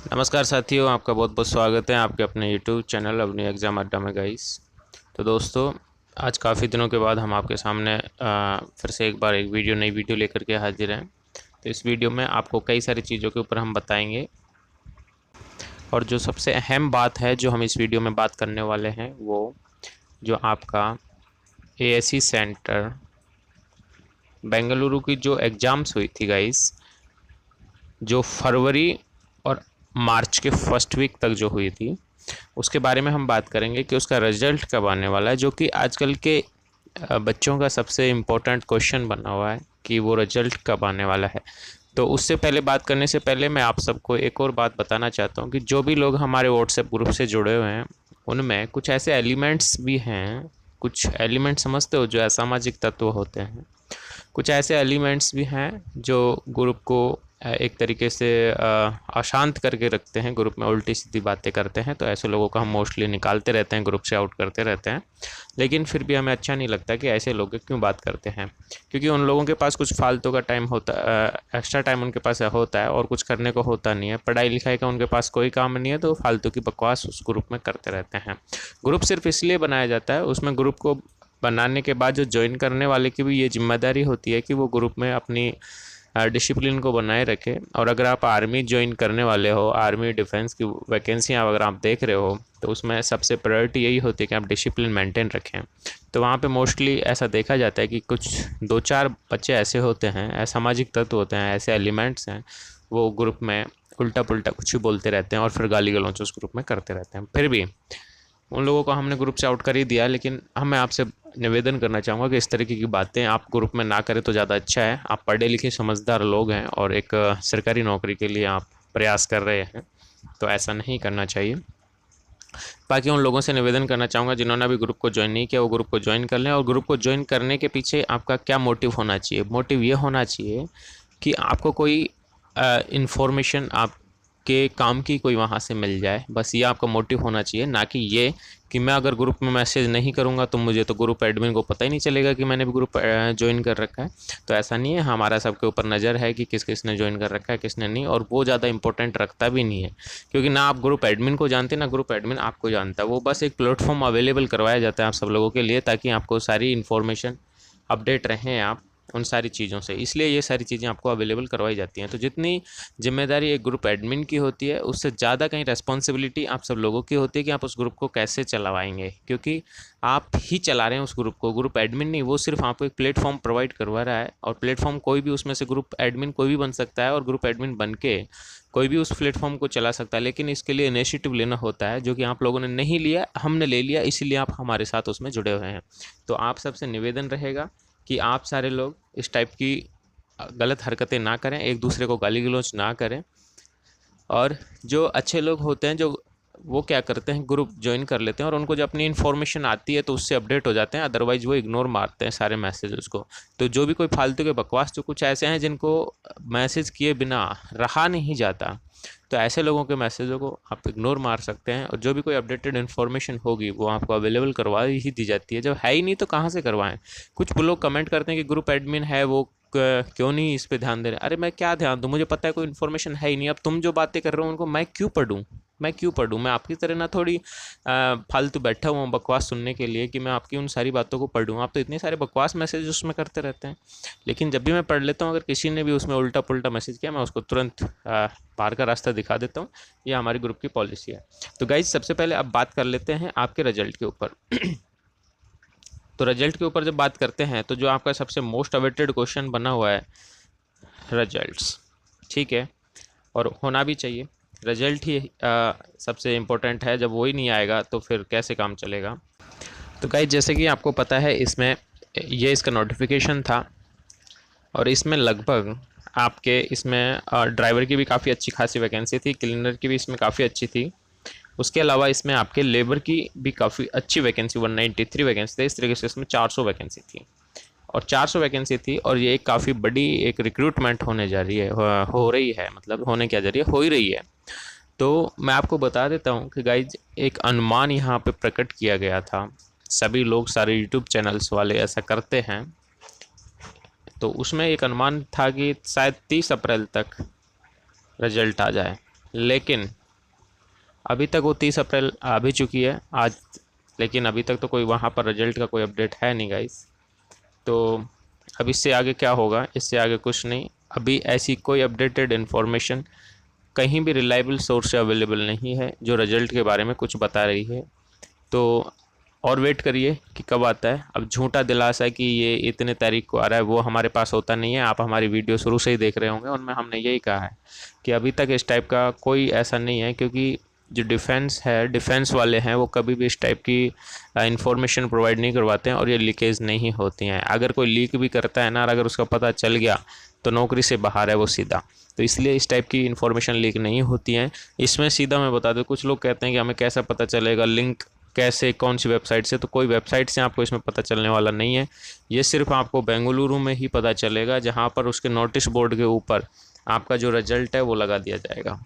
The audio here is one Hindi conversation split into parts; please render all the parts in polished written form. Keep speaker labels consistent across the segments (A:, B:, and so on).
A: नमस्कार साथियों, आपका बहुत बहुत स्वागत है आपके अपने यूट्यूब चैनल अपनी एग्ज़ाम अड्डा में गाइस। तो दोस्तों, आज काफ़ी दिनों के बाद हम आपके सामने फिर से एक बार एक नई वीडियो लेकर के हाजिर हैं। तो इस वीडियो में आपको कई सारी चीज़ों के ऊपर हम बताएंगे, और जो सबसे अहम बात है जो हम इस वीडियो में बात करने वाले हैं वो जो आपका एएससी सेंटर बेंगलुरु की जो एग्ज़ाम्स हुई थी गाइस, जो फरवरी और मार्च के फर्स्ट वीक तक जो हुई थी, उसके बारे में हम बात करेंगे कि उसका रिजल्ट कब आने वाला है, जो कि आजकल के बच्चों का सबसे इम्पोर्टेंट क्वेश्चन बना हुआ है कि वो रिजल्ट कब आने वाला है। तो उससे पहले बात करने से पहले मैं आप सबको एक और बात बताना चाहता हूँ कि जो भी लोग हमारे व्हाट्सएप ग्रुप से जुड़े हुए हैं उनमें कुछ ऐसे एलिमेंट्स भी हैं, कुछ एलिमेंट समझते हो जो असामाजिक तत्व होते हैं, कुछ ऐसे एलिमेंट्स भी हैं जो ग्रुप को एक तरीके से अशांत करके रखते हैं, ग्रुप में उल्टी सीधी बातें करते हैं। तो ऐसे लोगों को हम मोस्टली निकालते रहते हैं, ग्रुप से आउट करते रहते हैं। लेकिन फिर भी हमें अच्छा नहीं लगता कि ऐसे लोग क्यों बात करते हैं, क्योंकि उन लोगों के पास कुछ फालतू का टाइम होता, एक्स्ट्रा टाइम उनके पास होता है और कुछ करने को होता नहीं है, पढ़ाई लिखाई का उनके पास कोई काम नहीं है, तो फालतू की बकवास उस ग्रुप में करते रहते हैं। ग्रुप सिर्फ इसलिए बनाया जाता है, उसमें ग्रुप को बनाने के बाद जो ज्वाइन करने वाले की भी ये जिम्मेदारी होती है कि वो ग्रुप में अपनी डिसिप्लिन को बनाए रखें। और अगर आप आर्मी ज्वाइन करने वाले हो, आर्मी डिफेंस की वैकेंसियाँ अगर आप देख रहे हो, तो उसमें सबसे प्रायोरिटी यही होती है कि आप डिसिप्लिन मेंटेन रखें। तो वहाँ पे मोस्टली ऐसा देखा जाता है कि कुछ दो चार बच्चे ऐसे होते हैं, असामाजिक तत्व होते हैं, ऐसे एलिमेंट्स हैं, वो ग्रुप में उल्टा पुल्टा कुछ भी बोलते रहते हैं और फिर गाली गलौज उस ग्रुप में करते रहते हैं। फिर भी उन लोगों को हमने ग्रुप से आउट कर ही दिया, लेकिन मैं आपसे निवेदन करना चाहूँगा कि इस तरीके की बातें आप ग्रुप में ना करें तो ज़्यादा अच्छा है। आप पढ़े लिखे समझदार लोग हैं और एक सरकारी नौकरी के लिए आप प्रयास कर रहे हैं, तो ऐसा नहीं करना चाहिए। बाकी उन लोगों से निवेदन करना चाहूँगा जिन्होंने अभी ग्रुप को ज्वाइन नहीं किया, वो ग्रुप को ज्वाइन कर लें। और ग्रुप को ज्वाइन करने के पीछे आपका क्या मोटिव होना चाहिए? मोटिव ये होना चाहिए कि आपको कोई इन्फॉर्मेशन आपके काम की कोई वहाँ से मिल जाए, बस ये आपका मोटिव होना चाहिए। ना कि ये कि मैं अगर ग्रुप में मैसेज नहीं करूँगा तो मुझे तो ग्रुप एडमिन को पता ही नहीं चलेगा कि मैंने भी ग्रुप ज्वाइन कर रखा है। तो ऐसा नहीं है, हमारा सबके ऊपर नज़र है कि किस किसने ज्वाइन कर रखा है, किसने नहीं, और वो ज़्यादा इंपॉर्टेंट रखता भी नहीं है, क्योंकि ना आप ग्रुप एडमिन को जानते, ना ग्रुप एडमिन आपको जानता है। वो बस एक प्लेटफॉर्म अवेलेबल करवाया जाता है आप सब लोगों के लिए, ताकि आपको सारी इन्फॉर्मेशन अपडेट रहें आप उन सारी चीज़ों से, इसलिए ये सारी चीज़ें आपको अवेलेबल करवाई जाती हैं। तो जितनी जिम्मेदारी एक ग्रुप एडमिन की होती है, उससे ज़्यादा कहीं रिस्पॉन्सिबिलिटी आप सब लोगों की होती है कि आप उस ग्रुप को कैसे चलवाएंगे, क्योंकि आप ही चला रहे हैं उस ग्रुप को, ग्रुप एडमिन नहीं। वो सिर्फ आपको एक प्लेटफॉर्म प्रोवाइड करवा रहा है, और प्लेटफॉर्म कोई भी उसमें से ग्रुप एडमिन कोई भी बन सकता है, और ग्रुप एडमिन बन के कोई भी उस प्लेटफॉर्म को चला सकता है। लेकिन इसके लिए इनिशिएटिव लेना होता है, जो कि आप लोगों ने नहीं लिया, हमने ले लिया, इसीलिए आप हमारे साथ उसमें जुड़े हुए हैं। तो आप सबसे निवेदन रहेगा कि आप सारे लोग इस टाइप की गलत हरकतें ना करें, एक दूसरे को गाली गलौज ना करें। और जो अच्छे लोग होते हैं, जो वो क्या करते हैं, ग्रुप ज्वाइन कर लेते हैं, और उनको जब अपनी इन्फॉर्मेशन आती है तो उससे अपडेट हो जाते हैं, अदरवाइज वो इग्नोर मारते हैं सारे मैसेजेस को। तो जो भी कोई फालतू के बकवास, जो कुछ ऐसे हैं जिनको मैसेज किए बिना रहा नहीं जाता, तो ऐसे लोगों के मैसेजों को आप इग्नोर मार सकते हैं। और जो भी कोई अपडेटेड इन्फॉर्मेशन होगी वो आपको अवेलेबल करवा ही दी जाती है। जब है ही नहीं तो कहाँ से करवाएं? कुछ लोग कमेंट करते हैं कि ग्रुप एडमिन है, वो क्यों नहीं इस पे ध्यान दे रहे? अरे मैं क्या ध्यान दूँ, मुझे पता है कोई इन्फॉर्मेशन है ही नहीं। अब तुम जो बातें कर रहे हो उनको मैं क्यों पढ़ूँ? मैं आपकी तरह ना थोड़ी फालतू बैठा हुआ हूँ बकवास सुनने के लिए कि मैं आपकी उन सारी बातों को पढ़ूँ। आप तो इतने सारे बकवास मैसेज उसमें करते रहते हैं, लेकिन जब भी मैं पढ़ लेता हूँ, अगर किसी ने भी उसमें उल्टा पुल्टा मैसेज किया, मैं उसको तुरंत पार का रास्ता दिखा देता हूँ। ये हमारी ग्रुप की पॉलिसी है। तो गाइज, सबसे पहले अब बात कर लेते हैं आपके रिजल्ट के ऊपर। तो रिजल्ट के ऊपर जब बात करते हैं, तो जो आपका सबसे मोस्ट अवेटेड क्वेश्चन बना हुआ है, रिजल्ट्स, ठीक है, और होना भी चाहिए। रिजल्ट ही सबसे इम्पोर्टेंट है, जब वही नहीं आएगा तो फिर कैसे काम चलेगा? तो गाइज, जैसे कि आपको पता है, इसमें ये इसका नोटिफिकेशन था, और इसमें लगभग आपके इसमें ड्राइवर की भी काफ़ी अच्छी खासी वैकेंसी थी, क्लीनर की भी इसमें काफ़ी अच्छी थी। उसके अलावा इसमें आपके लेबर की भी काफ़ी अच्छी वैकेंसी, 193 वैकेंसी थी। इस तरीके से इसमें 400 वैकेंसी थी, और 400 वैकेंसी थी, और ये एक काफ़ी बड़ी एक रिक्रूटमेंट होने जा रही है, हो रही है, मतलब होने क्या जा रही है, हो ही रही है। तो मैं आपको बता देता हूँ कि गाइज, एक अनुमान यहाँ पे प्रकट किया गया था, सभी लोग, सारे यूट्यूब चैनल्स वाले ऐसा करते हैं। तो उसमें एक अनुमान था कि शायद 30 अप्रैल तक रिजल्ट आ जाए। लेकिन अभी तक वो 30 अप्रैल आ भी चुकी है आज, लेकिन अभी तक तो कोई वहाँ पर रिजल्ट का कोई अपडेट है नहीं गाइस। तो अब इससे आगे क्या होगा, इससे आगे कुछ नहीं। अभी ऐसी कोई अपडेटेड इन्फॉर्मेशन कहीं भी रिलायबल सोर्स से अवेलेबल नहीं है जो रिजल्ट के बारे में कुछ बता रही है। तो और वेट करिए कि कब आता है। अब झूठा दिलासा कि ये इतने तारीख को आ रहा है वो हमारे पास होता नहीं है। आप हमारी वीडियो शुरू से ही देख रहे होंगे, उनमें हमने यही कहा है कि अभी तक इस टाइप का कोई ऐसा नहीं है, क्योंकि जो डिफेंस है, डिफेंस वाले हैं, वो कभी भी इस टाइप की इंफॉर्मेशन प्रोवाइड नहीं करवाते हैं और ये लीकेज नहीं होती हैं। अगर कोई लीक भी करता है ना, और अगर उसका पता चल गया तो नौकरी से बाहर है वो सीधा। तो इसलिए इस टाइप की इन्फॉर्मेशन लीक नहीं होती हैं। इसमें सीधा मैं बता दूं, कुछ लोग कहते हैं कि हमें कैसा पता चलेगा, लिंक कैसे, कौन सी वेबसाइट से। तो कोई वेबसाइट से आपको इसमें पता चलने वाला नहीं है। ये सिर्फ आपको बेंगलुरु में ही पता चलेगा, जहाँ पर उसके नोटिस बोर्ड के ऊपर आपका जो रिजल्ट है वो लगा दिया जाएगा।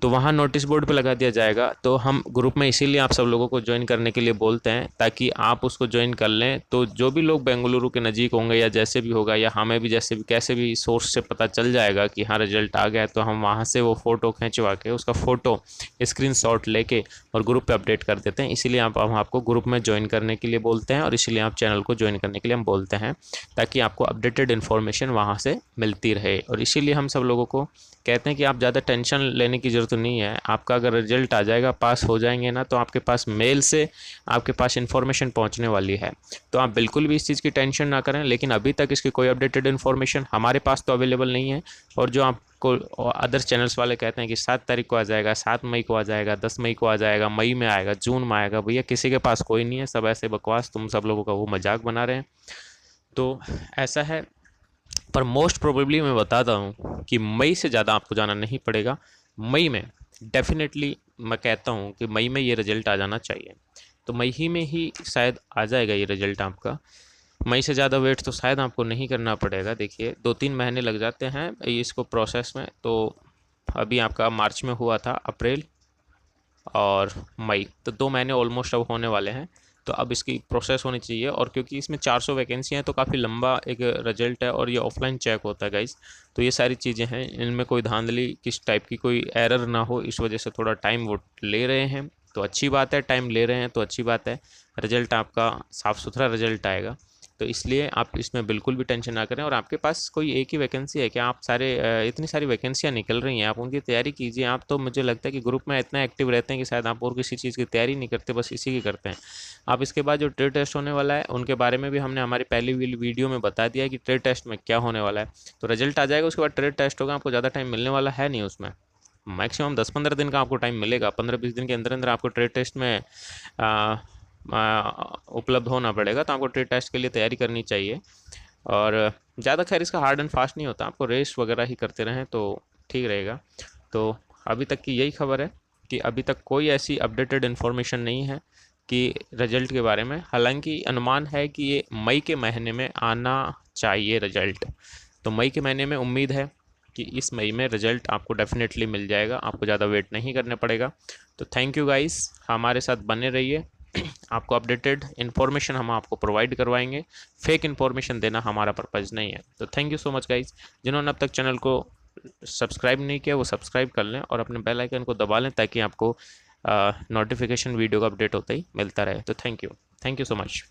A: तो वहाँ नोटिस बोर्ड पे लगा दिया जाएगा। तो हम ग्रुप में इसीलिए आप सब लोगों को ज्वाइन करने के लिए बोलते हैं, ताकि आप उसको ज्वाइन कर लें। तो जो भी लोग बेंगलुरु के नज़दीक होंगे या जैसे भी होगा, या हमें भी जैसे भी कैसे भी सोर्स से पता चल जाएगा कि हाँ रिजल्ट आ गया है, तो हम वहाँ से वो फ़ोटो खिंचवा के उसका फ़ोटो स्क्रीनशॉट लेके और ग्रुप पे अपडेट कर देते हैं। इसीलिए हम आपको ग्रुप में ज्वाइन करने के लिए बोलते हैं, और इसीलिए आप चैनल को ज्वाइन करने के लिए हम बोलते हैं, ताकि आपको अपडेटेड इन्फॉर्मेशन वहाँ से मिलती रहे। और इसीलिए हम सब लोगों को कहते हैं कि आप ज़्यादा टेंशन लेने की ज़रूरत नहीं है। आपका अगर रिजल्ट आ जाएगा, पास हो जाएंगे ना, तो आपके पास मेल से आपके पास इन्फॉर्मेशन पहुंचने वाली है। तो आप बिल्कुल भी इस चीज़ की टेंशन ना करें। लेकिन अभी तक इसकी कोई अपडेटेड इन्फॉर्मेशन हमारे पास तो अवेलेबल नहीं है। और जो आपको अदर चैनल्स वाले कहते हैं कि 7 तारीख को आ जाएगा, 7 मई को आ जाएगा, 10 मई को आ जाएगा, मई में आएगा, जून में आएगा, भैया किसी के पास कोई नहीं है। सब ऐसे बकवास, तुम सब लोगों का वो मजाक बना रहे हैं। तो ऐसा है। पर मोस्ट प्रोबेबली मैं बताता हूँ कि मई से ज़्यादा आपको जाना नहीं पड़ेगा। मई में डेफिनेटली मैं कहता हूँ कि मई में ये रिजल्ट आ जाना चाहिए। तो मई ही में ही शायद आ जाएगा ये रिजल्ट आपका। मई से ज़्यादा वेट तो शायद आपको नहीं करना पड़ेगा। देखिए 2-3 महीने लग जाते हैं इसको प्रोसेस में। तो अभी आपका मार्च में हुआ था, अप्रैल और मई, तो 2 महीने ऑलमोस्ट अब होने वाले हैं। तो अब इसकी प्रोसेस होनी चाहिए। और क्योंकि इसमें 400 वैकेंसी हैं, तो काफ़ी लंबा एक रिजल्ट है, और ये ऑफलाइन चेक होता है गाइज। तो ये सारी चीज़ें हैं, इनमें कोई धांधली किस टाइप की कोई एरर ना हो, इस वजह से थोड़ा टाइम वो ले रहे हैं। तो अच्छी बात है, टाइम ले रहे हैं तो अच्छी बात है। रिजल्ट आपका साफ़ सुथरा रिजल्ट आएगा। तो इसलिए आप इसमें बिल्कुल भी टेंशन ना करें। और आपके पास कोई एक ही वैकेंसी है क्या? आप सारे इतनी सारी वैकेंसियाँ निकल रही हैं, आप उनकी तैयारी कीजिए। आप तो मुझे लगता है कि ग्रुप में इतना एक्टिव रहते हैं कि शायद आप और किसी चीज़ की तैयारी नहीं करते, बस इसी की करते हैं आप। इसके बाद जो ट्रेड टेस्ट होने वाला है उनके बारे में भी हमने हमारी पहली वीडियो में बता दिया है कि ट्रेड टेस्ट में क्या होने वाला है। तो रिजल्ट आ जाएगा, उसके बाद ट्रेड टेस्ट होगा। आपको ज़्यादा टाइम मिलने वाला है नहीं उसमें। मैक्सिमम 10-15 दिन का आपको टाइम मिलेगा। 15-20 दिन के अंदर अंदर आपको ट्रेड टेस्ट में उपलब्ध होना पड़ेगा। तो आपको ट्रेड टेस्ट के लिए तैयारी करनी चाहिए। और ज़्यादा खैर इसका हार्ड एंड फास्ट नहीं होता, आपको रेस वगैरह ही करते रहें तो ठीक रहेगा। तो अभी तक की यही खबर है कि अभी तक कोई ऐसी अपडेटेड इन्फॉर्मेशन नहीं है कि रिजल्ट के बारे में। हालांकि अनुमान है कि ये मई के महीने में आना चाहिए रिजल्ट। तो मई के महीने में उम्मीद है कि इस मई में रिजल्ट आपको डेफिनेटली मिल जाएगा, आपको ज़्यादा वेट नहीं करने पड़ेगा। तो थैंक यू गाइस, हमारे साथ बने रहिए। आपको अपडेटेड इन्फॉर्मेशन हम आपको प्रोवाइड करवाएंगे। फेक इन्फॉर्मेशन देना हमारा पर्पज़ नहीं है। तो thank you so much guys. जिन्होंने अब तक चैनल को सब्सक्राइब नहीं किया वो सब्सक्राइब कर लें और अपने बेल आइकन को दबा लें, ताकि आपको नोटिफिकेशन वीडियो का अपडेट होता ही मिलता रहे। तो थैंक यू सो मच।